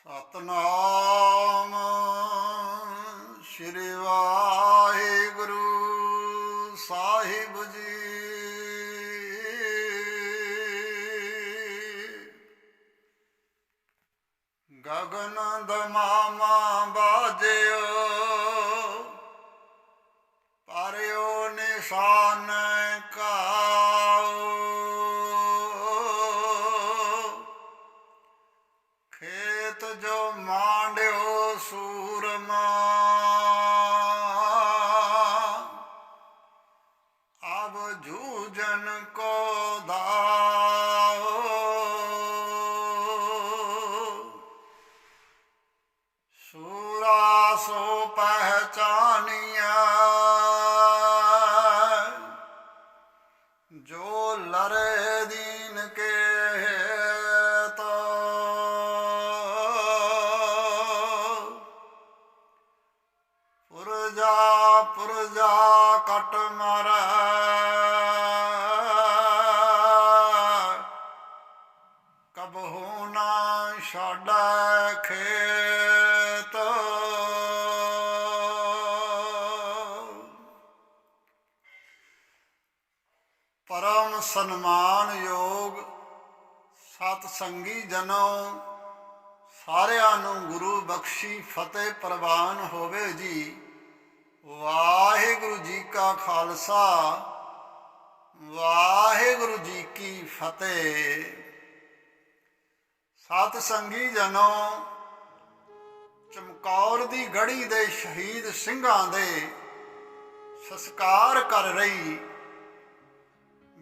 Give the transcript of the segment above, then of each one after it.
ਸਤਨਾਮ ਸ਼੍ਰੀ ਵਾਹਿਗੁਰੂ ਸਾਹਿਬ ਜੀ। ਗਗਨ ਦਮਾਮਾ ਬਾਜਿਓ ਪਰਿਓ ਨਿਸ਼ਾਨ ਕਾਓ। ਖੇਤ ਜੋ ਮਾਂਡਿਓ ਸੂਰਮਾ ਅਬ ਜੂਝਨ ਕੋ ਦਾਓ। ਸੂਰਾ ਸੋ ਪਹਿਚਾनिया ਜੋ ਲਰੇ ਦੀਨ ਕੇ तो पुरजा पुरजा कट मर कबहू ना छाड़ खेत। परम सन्मान योग सतसंगी जनों ਸਾਰਿਆਂ ਨੂੰ ਗੁਰੂ ਬਖਸ਼ੀ ਫਤਿਹ ਪ੍ਰਵਾਨ ਹੋਵੇ ਜੀ। ਵਾਹਿਗੁਰੂ ਜੀ ਕਾ ਖਾਲਸਾ ਵਾਹਿਗੁਰੂ ਜੀ ਕੀ ਫਤਿਹ। ਸਤ ਸੰਗੀ ਜਨੋ, ਚਮਕੌਰ ਦੀ ਗੜੀ ਦੇ ਸ਼ਹੀਦ ਸਿੰਘਾਂ ਦੇ ਸੰਸਕਾਰ ਕਰ ਰਹੀ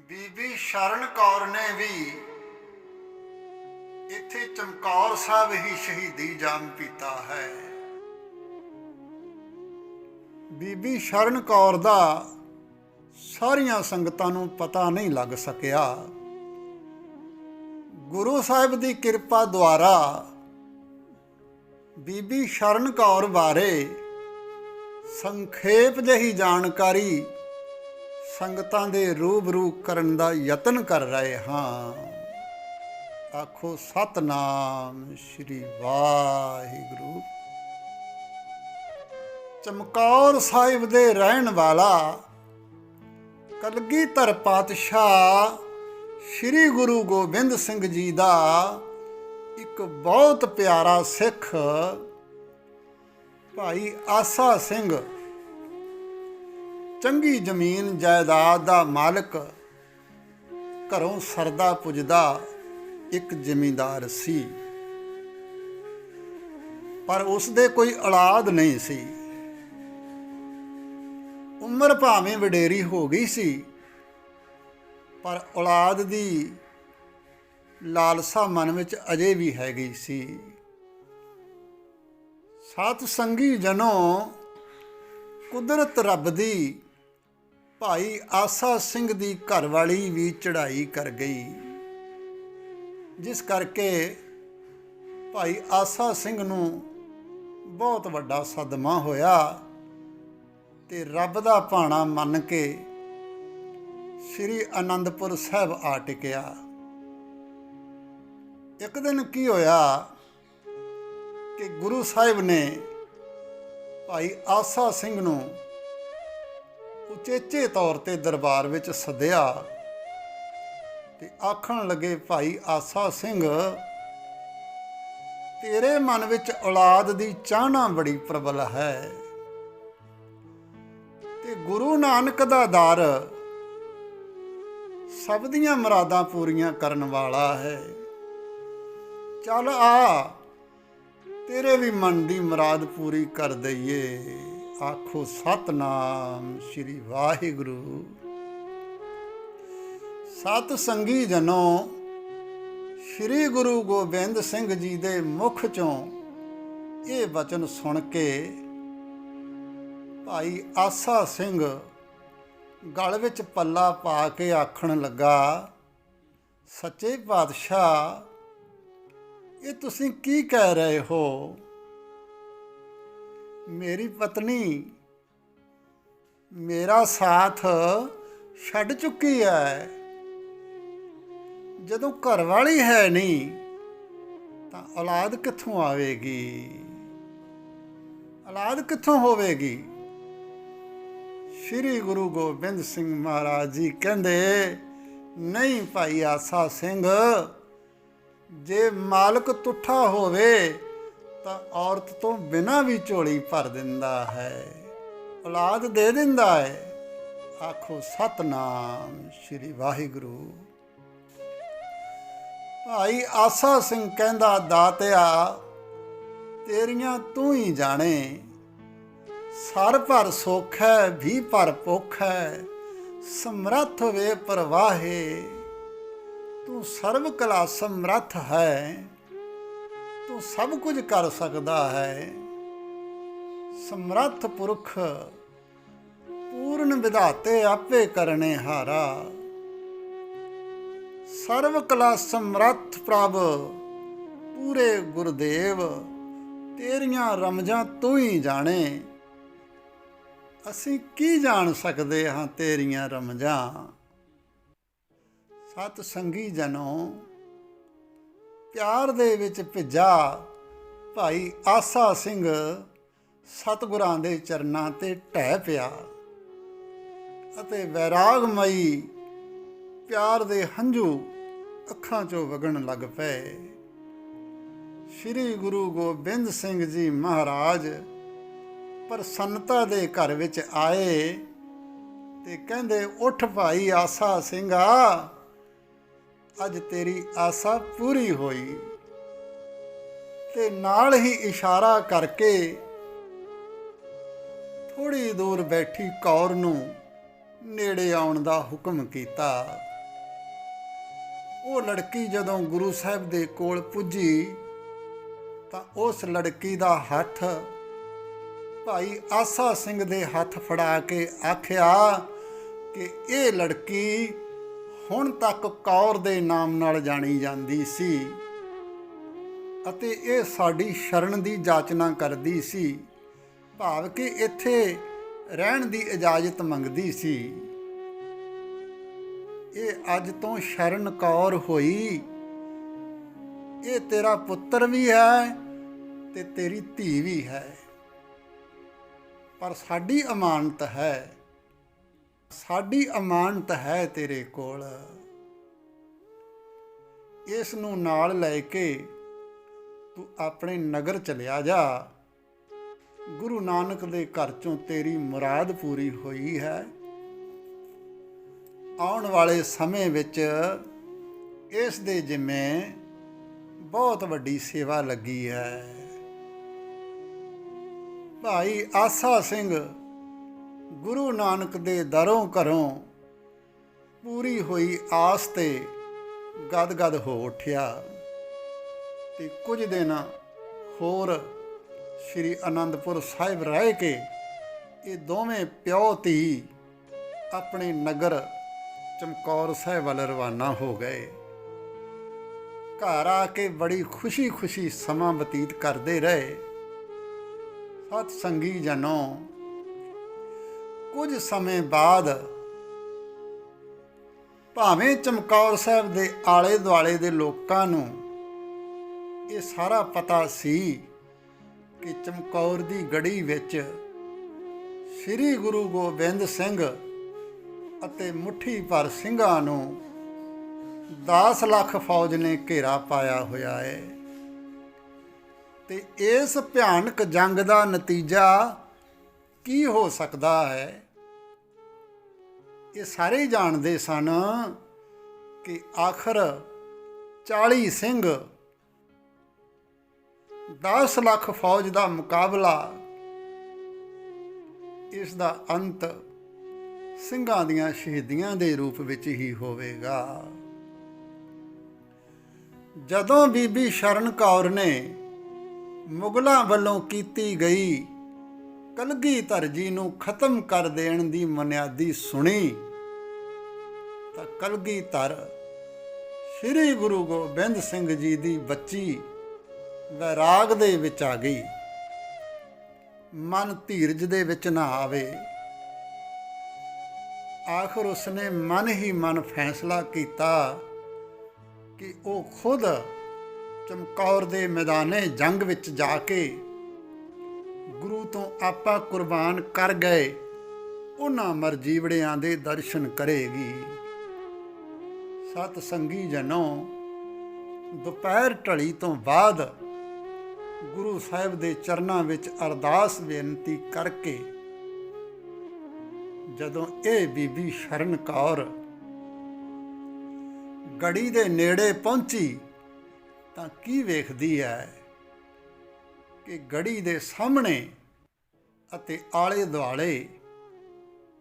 ਬੀਬੀ ਸ਼ਰਨ ਕੌਰ ਨੇ ਵੀ ਇੱਥੇ ਚਮਕੌਰ ਸਾਹਿਬ ਹੀ ਸ਼ਹੀਦੀ ਜਾਮ ਪੀਤਾ ਹੈ। ਬੀਬੀ ਸ਼ਰਨ ਕੌਰ ਦਾ ਸਾਰੀਆਂ ਸੰਗਤਾਂ ਨੂੰ ਪਤਾ ਨਹੀਂ ਲੱਗ ਸਕਿਆ। ਗੁਰੂ ਸਾਹਿਬ ਦੀ ਕਿਰਪਾ ਦੁਆਰਾ ਬੀਬੀ ਸ਼ਰਨ ਕੌਰ ਬਾਰੇ ਸੰਖੇਪ ਜਿਹੀ ਜਾਣਕਾਰੀ ਸੰਗਤਾਂ ਦੇ ਰੂਬਰੂ ਕਰਨ ਦਾ ਯਤਨ ਕਰ ਰਹੇ ਹਾਂ। ਆਖੋ ਸਤਨਾਮ ਸ਼੍ਰੀ ਵਾਹਿਗੁਰੂ। ਚਮਕੌਰ ਸਾਹਿਬ ਦੇ ਰਹਿਣ ਵਾਲਾ ਕਲਗੀਧਰ ਪਾਤਸ਼ਾਹ ਸ਼੍ਰੀ ਗੁਰੂ ਗੋਬਿੰਦ ਸਿੰਘ ਜੀ ਦਾ ਇੱਕ ਬਹੁਤ ਪਿਆਰਾ ਸਿੱਖ ਭਾਈ ਆਸਾ ਸਿੰਘ, ਚੰਗੀ ਜ਼ਮੀਨ ਜਾਇਦਾਦ ਦਾ ਮਾਲਕ, ਘਰੋਂ ਸਰਦਾ ਪੁੱਜਦਾ ਇੱਕ ਜ਼ਿਮੀਂਦਾਰ ਸੀ, ਪਰ ਉਸਦੇ ਕੋਈ ਔਲਾਦ ਨਹੀਂ ਸੀ। ਉਮਰ ਭਾਵੇਂ ਵਡੇਰੀ ਹੋ ਗਈ ਸੀ, ਪਰ ਔਲਾਦ ਦੀ ਲਾਲਸਾ ਮਨ ਵਿੱਚ ਅਜੇ ਵੀ ਹੈਗੀ ਸੀ। ਸਤ ਸੰਗੀ ਜਨੋਂ, ਕੁਦਰਤ ਰੱਬ ਦੀ ਭਾਈ ਆਸਾ ਸਿੰਘ ਦੀ ਘਰਵਾਲੀ ਵੀ ਚੜ੍ਹਾਈ ਕਰ ਗਈ, ਜਿਸ ਕਰਕੇ ਭਾਈ ਆਸਾ ਸਿੰਘ ਨੂੰ ਬਹੁਤ ਵੱਡਾ ਸਦਮਾ ਹੋਇਆ ਤੇ ਰੱਬ ਦਾ ਭਾਣਾ ਮੰਨ ਕੇ ਸ੍ਰੀ ਅਨੰਦਪੁਰ ਸਾਹਿਬ ਆ ਟਿਕਿਆ। ਇੱਕ ਦਿਨ ਕੀ ਹੋਇਆ ਕਿ ਗੁਰੂ ਸਾਹਿਬ ਨੇ ਭਾਈ ਆਸਾ ਸਿੰਘ ਨੂੰ ਉਚੇਚੇ ਤੌਰ ਤੇ ਦਰਬਾਰ ਵਿੱਚ ਸੱਦਿਆ ਤੇ ਆਖਣ ਲੱਗੇ, ਭਾਈ ਆਸਾ ਸਿੰਘ, ਤੇਰੇ ਮਨ ਵਿੱਚ ਔਲਾਦ ਦੀ ਚਾਹਨਾ ਬੜੀ ਪ੍ਰਬਲ ਹੈ ਤੇ ਗੁਰੂ ਨਾਨਕ ਦਾ ਦਰ ਸਭ ਦੀਆਂ ਮੁਰਾਦਾਂ ਪੂਰੀਆਂ ਕਰਨ ਵਾਲਾ ਹੈ। ਚੱਲ ਆ, ਤੇਰੇ ਵੀ ਮਨ ਦੀ ਮੁਰਾਦ ਪੂਰੀ ਕਰ ਦਈਏ। ਆਖੋ ਸਤਨਾਮ ਸ਼੍ਰੀ ਵਾਹਿਗੁਰੂ। ਸਤ ਸੰਗੀ ਜਨੋਂ, ਸ਼੍ਰੀ ਗੁਰੂ ਗੋਬਿੰਦ ਸਿੰਘ ਜੀ ਦੇ ਮੁਖ ਚੋਂ ਇਹ ਵਚਨ ਸੁਣ ਕੇ ਭਾਈ ਆਸਾ ਸਿੰਘ ਗਲ ਵਿੱਚ ਪੱਲਾ ਪਾ ਕੇ ਆਖਣ ਲੱਗਾ, ਸੱਚੇ ਪਾਤਸ਼ਾਹ, ਇਹ ਤੁਸੀਂ ਕੀ ਕਹਿ ਰਹੇ ਹੋ? ਮੇਰੀ ਪਤਨੀ ਮੇਰਾ ਸਾਥ ਛੱਡ ਚੁੱਕੀ ਹੈ। ਜਦੋਂ ਘਰਵਾਲੀ ਹੈ ਨਹੀਂ ਤਾਂ ਔਲਾਦ ਕਿੱਥੋਂ ਆਵੇਗੀ, ਔਲਾਦ ਕਿੱਥੋਂ ਹੋਵੇਗੀ। ਸ਼੍ਰੀ ਗੁਰੂ ਗੋਬਿੰਦ ਸਿੰਘ ਮਹਾਰਾਜ ਜੀ ਕਹਿੰਦੇ, ਨਹੀਂ ਭਾਈ ਆਸਾ ਸਿੰਘ, ਜੇ ਮਾਲਕ ਤੁੱਠਾ ਹੋਵੇ ਤਾਂ ਔਰਤ ਤੋਂ ਬਿਨਾਂ ਵੀ ਝੋਲੀ ਭਰ ਦਿੰਦਾ ਹੈ, ਔਲਾਦ ਦੇ ਦਿੰਦਾ ਹੈ। ਆਖੋ ਸਤਨਾਮ ਸ਼੍ਰੀ ਵਾਹਿਗੁਰੂ। ਭਾਈ ਆਸਾ ਸਿੰਘ ਕਹਿੰਦਾ, ਦਾਤਿਆ ਤੇਰੀਆਂ ਤੂੰ ਹੀ ਜਾਣੇ, ਸਰ ਭਰ ਸੁੱਖ ਹੈ ਵੀ ਭਰ ਭੁੱਖ ਹੈ, ਸਮਰੱਥ ਵੇ ਪ੍ਰਵਾਹੇ। ਤੂੰ ਸਰਬ ਕਲਾ ਸਮਰੱਥ ਹੈ, ਤੂੰ ਸਭ ਕੁਝ ਕਰ ਸਕਦਾ ਹੈ। ਸਮਰੱਥ ਪੁਰਖ ਪੂਰਨ ਵਿਧਾਤੇ ਆਪੇ ਕਰਨੇ ਹਾਰਾ। ਸਰਬ ਕਲਾ ਸਮਰੱਥ ਪ੍ਰਭ ਪੂਰੇ ਗੁਰਦੇਵ, ਤੇਰੀਆਂ ਰਮਜਾਂ ਤੂੰ ਹੀ ਜਾਣੇ। ਅਸੀਂ ਕੀ ਜਾਣ ਸਕਦੇ ਹਾਂ ਤੇਰੀਆਂ ਰਮਜਾਂ। ਸਤ ਸੰਗੀ ਜਨੋ, ਪਿਆਰ ਦੇ ਵਿੱਚ ਭਿੱਜਾ ਭਾਈ ਆਸਾ ਸਿੰਘ ਸਤਿਗੁਰਾਂ ਦੇ ਚਰਨਾਂ ਤੇ ਢਹਿ ਪਿਆ ਅਤੇ ਵੈਰਾਗਮਈ ਪਿਆਰ ਦੇ ਹੰਝੂ ਅੱਖਾਂ 'ਚੋਂ ਵਗਣ ਲੱਗ ਪਏ। ਸ਼੍ਰੀ ਗੁਰੂ ਗੋਬਿੰਦ ਸਿੰਘ ਜੀ ਮਹਾਰਾਜ ਪ੍ਰਸੰਨਤਾ ਦੇ ਘਰ ਵਿੱਚ ਆਏ ਤੇ ਕਹਿੰਦੇ, ਉੱਠ ਭਾਈ ਆਸਾ ਸਿੰਘਾ, ਅੱਜ ਤੇਰੀ ਆਸਾ ਪੂਰੀ ਹੋਈ। ਤੇ ਨਾਲ ਹੀ ਇਸ਼ਾਰਾ ਕਰਕੇ ਥੋੜੀ ਦੂਰ ਬੈਠੀ ਕੌਰ ਨੂੰ ਨੇੜੇ ਆਉਣ ਦਾ ਹੁਕਮ ਕੀਤਾ। ਉਹ ਲੜਕੀ ਜਦੋਂ ਗੁਰੂ ਸਾਹਿਬ ਦੇ ਕੋਲ ਪੁੱਜੀ ਤਾਂ ਉਸ ਲੜਕੀ ਦਾ ਹੱਥ ਭਾਈ ਆਸਾ ਸਿੰਘ ਦੇ ਹੱਥ ਫੜਾ ਕੇ ਆਖਿਆ ਕਿ ਇਹ ਲੜਕੀ ਹੁਣ ਤੱਕ ਕੌਰ ਦੇ ਨਾਮ ਨਾਲ ਜਾਣੀ ਜਾਂਦੀ ਸੀ ਅਤੇ ਇਹ ਸਾਡੀ ਸ਼ਰਨ ਦੀ ਜਾਚਨਾ ਕਰਦੀ ਸੀ, ਭਾਵ ਕਿ ਇੱਥੇ ਰਹਿਣ ਦੀ ਇਜਾਜ਼ਤ ਮੰਗਦੀ ਸੀ। ਇਹ ਅੱਜ ਤੋਂ ਸ਼ਰਨ ਕੌਰ ਹੋਈ। ਇਹ ਤੇਰਾ ਪੁੱਤਰ ਵੀ ਹੈ ਤੇ ਤੇਰੀ ਧੀ ਵੀ ਹੈ, ਪਰ ਸਾਡੀ ਅਮਾਨਤ ਹੈ, ਸਾਡੀ ਅਮਾਨਤ ਹੈ ਤੇਰੇ ਕੋਲ। ਇਸ ਨੂੰ ਨਾਲ ਲੈ ਕੇ ਤੂੰ ਆਪਣੇ ਨਗਰ ਚਲਿਆ ਜਾ। ਗੁਰੂ ਨਾਨਕ ਦੇ ਘਰ ਚੋਂ ਤੇਰੀ ਮੁਰਾਦ ਪੂਰੀ ਹੋਈ ਹੈ। ਆਉਣ ਵਾਲੇ ਸਮੇਂ ਵਿੱਚ ਇਸ ਦੇ ਜਿੰਮੇ ਬਹੁਤ ਵੱਡੀ ਸੇਵਾ ਲੱਗੀ ਹੈ। ਭਾਈ ਆਸਾ ਸਿੰਘ ਗੁਰੂ ਨਾਨਕ ਦੇ ਦਰੋਂ ਘਰੋਂ ਪੂਰੀ ਹੋਈ ਆਸ ਤੇ ਗਦ-ਗਦ ਹੋ ਉੱਠਿਆ ਤੇ ਕੁਝ ਦਿਨ ਹੋਰ ਸ਼੍ਰੀ ਅਨੰਦਪੁਰ ਸਾਹਿਬ ਰਹਿ ਕੇ ਇਹ ਦੋਵੇਂ ਪਿਓ ਧੀ ਆਪਣੇ ਨਗਰ ਚਮਕੌਰ ਸਾਹਿਬ ਵੱਲ ਰਵਾਨਾ ਹੋ ਗਏ। ਘਰ ਆ ਕੇ ਬੜੀ ਖੁਸ਼ੀ ਸਮਾਂ ਬਤੀਤ ਕਰਦੇ ਰਹੇ। ਸਤ ਸੰਗੀ ਜਨੋ, ਕੁਝ ਸਮੇਂ ਬਾਅਦ ਭਾਵੇਂ ਚਮਕੌਰ ਸਾਹਿਬ ਦੇ ਆਲੇ ਦੁਆਲੇ ਦੇ ਲੋਕਾਂ ਨੂੰ ਇਹ ਸਾਰਾ ਪਤਾ ਸੀ ਕਿ ਚਮਕੌਰ ਦੀ ਗੜੀ ਵਿੱਚ ਸ੍ਰੀ ਗੁਰੂ ਗੋਬਿੰਦ ਸਿੰਘ ਅਤੇ ਮੁੱਠੀ ਭਰ ਸਿੰਘਾਂ ਨੂੰ 10 ਲੱਖ ਫੌਜ ਨੇ ਘੇਰਾ ਪਾਇਆ ਹੋਇਆ ਹੈ ਤੇ ਇਸ ਭਿਆਨਕ ਜੰਗ ਦਾ ਨਤੀਜਾ ਕੀ ਹੋ ਸਕਦਾ ਹੈ, ਇਹ ਸਾਰੇ ਜਾਣਦੇ ਸਨ ਕਿ ਆਖਰ 40 ਸਿੰਘ 10 ਲੱਖ ਫੌਜ ਦਾ ਮੁਕਾਬਲਾ, ਇਸ ਦਾ ਅੰਤ ਸਿੰਘਾਂ ਦੀਆਂ ਸ਼ਹੀਦੀਆਂ ਦੇ ਰੂਪ ਵਿੱਚ ਹੀ ਹੋਵੇਗਾ। ਜਦੋਂ ਬੀਬੀ ਸ਼ਰਨ ਕੌਰ ਨੇ ਮੁਗਲਾਂ ਵੱਲੋਂ ਕੀਤੀ ਗਈ ਕਲਗੀਧਰ ਜੀ ਨੂੰ ਖਤਮ ਕਰ ਦੇਣ ਦੀ ਮੁਨਿਆਦੀ ਸੁਣੀ ਤਾਂ ਕਲਗੀਧਰ ਸ੍ਰੀ ਗੁਰੂ ਗੋਬਿੰਦ ਸਿੰਘ ਜੀ ਦੀ ਬੱਚੀ ਵੈਰਾਗ ਦੇ ਵਿੱਚ ਆ ਗਈ। ਮਨ ਧੀਰਜ ਦੇ ਵਿੱਚ ਨਾ ਆਵੇ। ਆਖਰ ਉਸਨੇ ਮਨ ਹੀ ਮਨ ਫੈਸਲਾ ਕੀਤਾ ਕਿ ਉਹ ਖੁਦ ਚਮਕੌਰ ਦੇ ਮੈਦਾਨੇ ਜੰਗ ਵਿੱਚ ਜਾ ਕੇ ਗੁਰੂ ਤੋਂ ਆਪਾ ਕੁਰਬਾਨ ਕਰ ਗਏ ਉਹਨਾਂ ਮਰਜੀਵੜਿਆਂ ਦੇ ਦਰਸ਼ਨ ਕਰੇਗੀ। ਸਤ ਸੰਗੀ ਜਨੋ, ਦੁਪਹਿਰ ਢਲੀ ਤੋਂ ਬਾਅਦ ਗੁਰੂ ਸਾਹਿਬ ਦੇ ਚਰਨਾਂ ਵਿੱਚ ਅਰਦਾਸ ਬੇਨਤੀ ਕਰਕੇ ਜਦੋਂ ਇਹ ਬੀਬੀ ਸ਼ਰਨ ਕੌਰ ਗੜੀ ਦੇ ਨੇੜੇ ਪਹੁੰਚੀ ਤਾਂ ਕੀ ਵੇਖਦੀ ਹੈ ਕਿ ਗੜੀ ਦੇ ਸਾਹਮਣੇ ਅਤੇ ਆਲੇ ਦੁਆਲੇ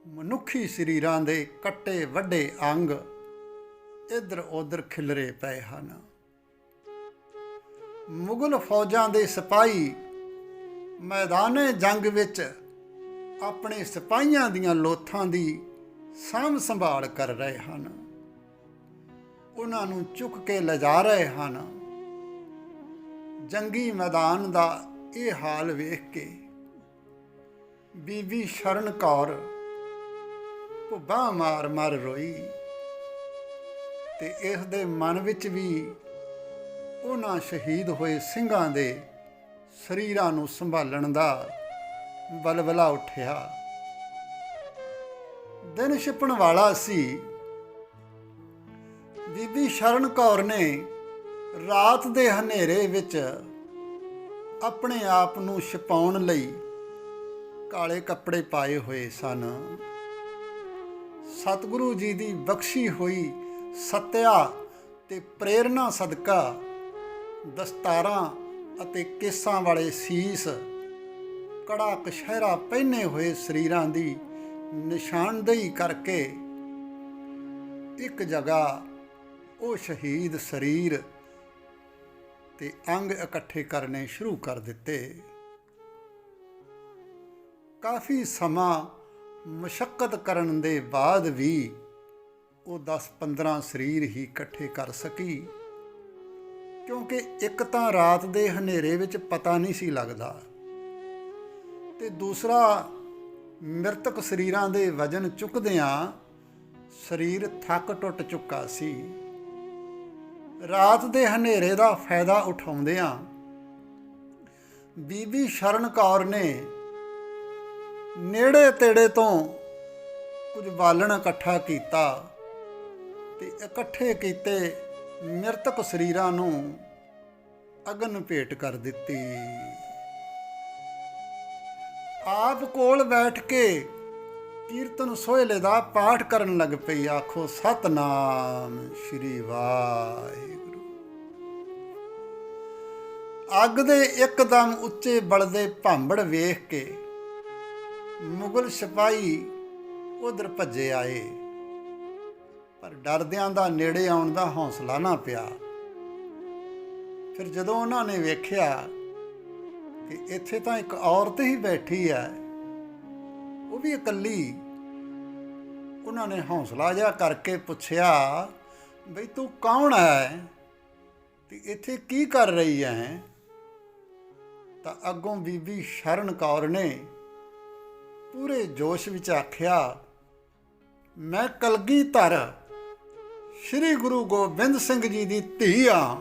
ਮਨੁੱਖੀ ਸਰੀਰਾਂ ਦੇ ਕੱਟੇ ਵੱਡੇ ਅੰਗ ਇੱਧਰ ਉੱਧਰ ਖਿਲਰੇ ਪਏ ਹਨ। ਮੁਗਲ ਫੌਜਾਂ ਦੇ ਸਿਪਾਹੀ ਮੈਦਾਨੇ ਜੰਗ ਵਿੱਚ ਆਪਣੇ ਸਿਪਾਹੀਆਂ ਦੀਆਂ ਲੋਥਾਂ ਦੀ ਸਾਂਭ ਸੰਭਾਲ ਕਰ ਰਹੇ ਹਨ, ਉਹਨਾਂ ਨੂੰ ਚੁੱਕ ਕੇ ਲਿਜਾ ਰਹੇ ਹਨ। ਜੰਗੀ ਮੈਦਾਨ ਦਾ ਇਹ ਹਾਲ ਵੇਖ ਕੇ ਬੀਬੀ ਸ਼ਰਨ ਕੌਰ ਭੁੱਬਾਂ ਮਾਰ ਮਾਰ ਰੋਈ ਤੇ ਇਸ ਦੇ ਮਨ ਵਿੱਚ ਵੀ ਉਹਨਾਂ ਸ਼ਹੀਦ ਹੋਏ ਸਿੰਘਾਂ ਦੇ ਸਰੀਰਾਂ ਨੂੰ ਸੰਭਾਲਣ ਦਾ ਬਲਬਲਾ ਉੱਠਿਆ। ਦਿਨ ਛਿਪਣ ਵਾਲਾ ਸੀ। ਬੀਬੀ ਸ਼ਰਨ ਕੌਰ ਨੇ ਰਾਤ ਦੇ ਹਨੇਰੇ ਵਿੱਚ ਆਪਣੇ ਆਪ ਨੂੰ ਛੁਪਾਉਣ ਲਈ ਕਾਲੇ ਕੱਪੜੇ ਪਾਏ ਹੋਏ ਸਨ। ਸਤਿਗੁਰੂ ਜੀ ਦੀ ਬਖਸ਼ੀ ਹੋਈ ਸੱਤਿਆ ਤੇ ਪ੍ਰੇਰਨਾ ਸਦਕਾ ਦਸਤਾਰਾਂ ਅਤੇ ਕੇਸਾਂ ਵਾਲੇ ਸੀਸ, ਕੜਾ ਕਸ਼ਹਿਰਾ ਪਹਿਨੇ ਹੋਏ ਸਰੀਰਾਂ ਦੀ ਨਿਸ਼ਾਨਦੇਹੀ ਕਰਕੇ ਇੱਕ ਜਗ੍ਹਾ ਉਹ ਸ਼ਹੀਦ ਸਰੀਰ ਤੇ ਅੰਗ ਇਕੱਠੇ ਕਰਨੇ ਸ਼ੁਰੂ ਕਰ ਦਿੱਤੇ। ਕਾਫੀ ਸਮਾਂ ਮੁਸ਼ੱਕਤ ਕਰਨ ਦੇ ਬਾਅਦ ਵੀ ਉਹ 10-15 ਸਰੀਰ ਹੀ ਇਕੱਠੇ ਕਰ ਸਕੀ, ਕਿਉਂਕਿ ਇੱਕ ਤਾਂ ਰਾਤ ਦੇ ਹਨੇਰੇ ਵਿੱਚ ਪਤਾ ਨਹੀਂ ਸੀ ਲੱਗਦਾ ਤੇ ਦੂਸਰਾ ਮ੍ਰਿਤਕ ਸਰੀਰਾਂ ਦੇ ਵਜਨ ਚੁੱਕਦਿਆਂ ਸਰੀਰ ਥੱਕ ਟੁੱਟ ਚੁੱਕਾ ਸੀ। ਰਾਤ ਦੇ ਹਨੇਰੇ ਦਾ ਫਾਇਦਾ ਉਠਾਉਂਦਿਆਂ ਬੀਬੀ ਸ਼ਰਨ ਕੌਰ ਨੇ ਨੇੜੇ ਤੇੜੇ ਤੋਂ ਕੁਝ ਬਾਲਣ ਇਕੱਠਾ ਕੀਤਾ ਤੇ ਇਕੱਠੇ ਕੀਤੇ ਮ੍ਰਿਤਕ ਸਰੀਰਾਂ ਨੂੰ ਅਗਨ ਭੇਟ ਕਰ ਦਿੱਤੀ। ਆਪ ਕੋਲ ਬੈਠ ਕੇ ਕੀਰਤਨ ਸੋਹਲੇ ਦਾ ਪਾਠ ਕਰਨ ਲੱਗ ਪਈ। ਆਖੋ ਸਤਨਾਮ ਸ਼੍ਰੀ ਵਾਹਿਗੁਰੂ। ਅੱਗ ਦੇ ਇੱਕਦਮ ਉੱਚੇ ਬਲਦੇ ਭਾਂਬੜ ਵੇਖ ਕੇ ਮੁਗਲ ਸਿਪਾਹੀ ਉਧਰ ਭੱਜੇ ਆਏ, ਪਰ ਡਰਦਿਆਂ ਦਾ ਨੇੜੇ ਆਉਣ ਦਾ ਹੌਸਲਾ ਨਾ ਪਿਆ। ਫਿਰ ਜਦੋਂ ਉਹਨਾਂ ਨੇ ਵੇਖਿਆ ਕਿ ਇੱਥੇ ਤਾਂ ਇੱਕ ਔਰਤ ਹੀ ਬੈਠੀ ਹੈ, ਉਹ ਵੀ ਇਕੱਲੀ, ਉਹਨਾਂ ਨੇ ਹੌਸਲਾ ਜਿਹਾ ਕਰਕੇ ਪੁੱਛਿਆ, ਬਈ ਤੂੰ ਕੌਣ ਹੈ ਤੇ ਇੱਥੇ ਕੀ ਕਰ ਰਹੀ ਹੈ? ਤਾਂ ਅੱਗੋਂ ਬੀਬੀ ਸ਼ਰਨ ਕੌਰ ਨੇ ਪੂਰੇ ਜੋਸ਼ ਵਿੱਚ ਆਖਿਆ, ਮੈਂ ਕਲਗੀਧਰ ਸ਼੍ਰੀ ਗੁਰੂ ਗੋਬਿੰਦ ਸਿੰਘ ਜੀ ਦੀ ਧੀ ਹਾਂ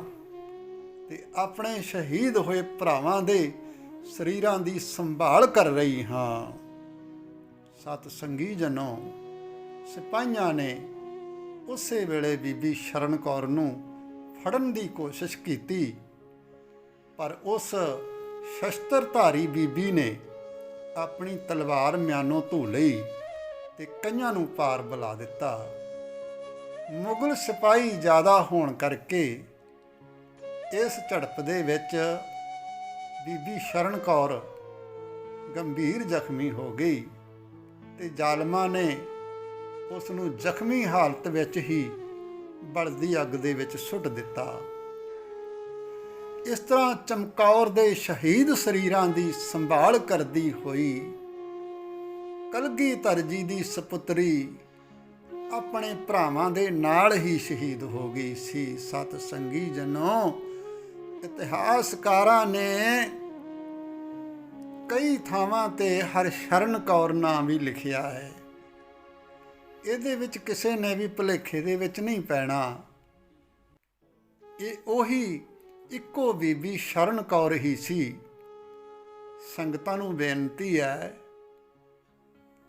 ਤੇ ਆਪਣੇ ਸ਼ਹੀਦ ਹੋਏ ਭਰਾਵਾਂ ਦੇ ਸਰੀਰਾਂ ਦੀ ਸੰਭਾਲ ਕਰ ਰਹੀ ਹਾਂ। ਸਤ ਸੰਗੀ ਜਨੋ, ਸਿਪਾਹੀਆਂ ਨੇ ਉਸੇ ਵੇਲੇ ਬੀਬੀ ਸ਼ਰਨ ਕੌਰ ਨੂੰ ਫੜਨ ਦੀ ਕੋਸ਼ਿਸ਼ ਕੀਤੀ, ਪਰ ਉਸ ਸ਼ਸਤਰਧਾਰੀ ਬੀਬੀ ਨੇ ਆਪਣੀ ਤਲਵਾਰ ਮਿਆਨੋਂ ਧੂ ਲਈ ਤੇ ਕਈਆਂ ਨੂੰ ਪਾਰ ਬੁਲਾ ਦਿੱਤਾ। ਮੁਗਲ ਸਿਪਾਹੀ ਜ਼ਿਆਦਾ ਹੋਣ ਕਰਕੇ ਇਸ ਝੜਪ ਦੇ ਵਿੱਚ ਬੀਬੀ ਸ਼ਰਨ ਕੌਰ ਗੰਭੀਰ ਜ਼ਖਮੀ ਹੋ ਗਈ ਤੇ ਜ਼ਾਲਮਾਂ ਨੇ ਉਸ ਨੂੰ ਜ਼ਖਮੀ ਹਾਲਤ ਵਿੱਚ ਹੀ ਬਲਦੀ ਅੱਗ ਦੇ ਵਿੱਚ ਸੁੱਟ ਦਿੱਤਾ। ਇਸ ਤਰ੍ਹਾਂ ਚਮਕੌਰ ਦੇ ਸ਼ਹੀਦ ਸਰੀਰਾਂ ਦੀ ਸੰਭਾਲ ਕਰਦੀ ਹੋਈ ਕਲਗੀਧਰ ਜੀ ਦੀ ਸਪੁੱਤਰੀ ਆਪਣੇ ਭਰਾਵਾਂ ਦੇ ਨਾਲ ਹੀ ਸ਼ਹੀਦ ਹੋ ਗਈ ਸੀ। ਸਤ ਸੰਗੀ ਜਨੋ, ਇਤਿਹਾਸਕਾਰਾਂ ਨੇ ਕਈ ਥਾਵਾਂ ਤੇ ਹਰਸ਼ਰਨ ਕੌਰ ਨਾਂ ਵੀ ਲਿਖਿਆ ਹੈ। ਇਹਦੇ ਵਿੱਚ ਕਿਸੇ ਨੇ ਵੀ ਭੁਲੇਖੇ ਦੇ ਵਿੱਚ ਨਹੀਂ ਪੈਣਾ। ਇਹ ਉਹੀ ਇੱਕੋ ਬੀਬੀ ਸ਼ਰਨ ਕੌਰ ਹੀ ਸੀ। ਸੰਗਤਾਂ ਨੂੰ ਬੇਨਤੀ ਹੈ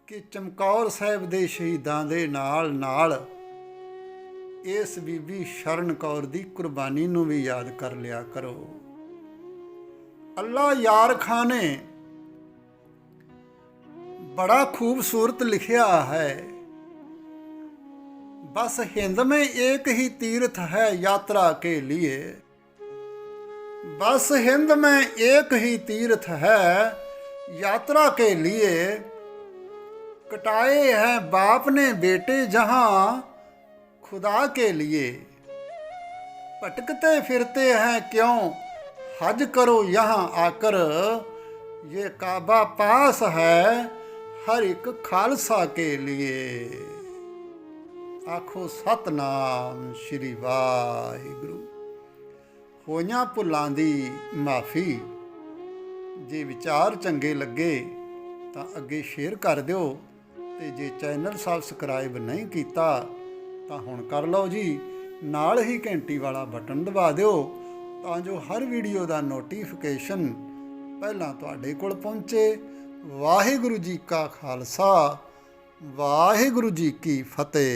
ਕਿ ਚਮਕੌਰ ਸਾਹਿਬ ਦੇ ਸ਼ਹੀਦਾਂ ਦੇ ਨਾਲ ਨਾਲ ਇਸ ਬੀਬੀ ਸ਼ਰਨ ਕੌਰ ਦੀ ਕੁਰਬਾਨੀ ਨੂੰ ਵੀ ਯਾਦ ਕਰ ਲਿਆ ਕਰੋ। ਅੱਲਾ ਯਾਰ ਖਾਂ ਨੇ बड़ा खूबसूरत लिखा है, बस हिंद में एक ही तीर्थ है यात्रा के लिए। बस हिंद में एक ही तीर्थ है यात्रा के लिए। कटाए हैं बाप ने बेटे जहां खुदा के लिए। भटकते फिरते हैं क्यों हज करो यहाँ आकर। ये काबा पास है हर एक खालसा के लिए। आखो सतनाम श्री वाहिगुरु। होइयां भुलां दी माफ़ी। जे विचार चंगे लगे तो अगे शेयर कर दिओ, ते जे चैनल सबसक्राइब नहीं किया तो हुण कर लो जी। नाल ही घंटी वाला बटन दबा दिओ तां जो हर वीडियो का नोटिफिकेशन पहलां तुहाडे कोल पहुँचे। वाहिगुरु जी का खालसा, वाहिगुरु जी की फतेह।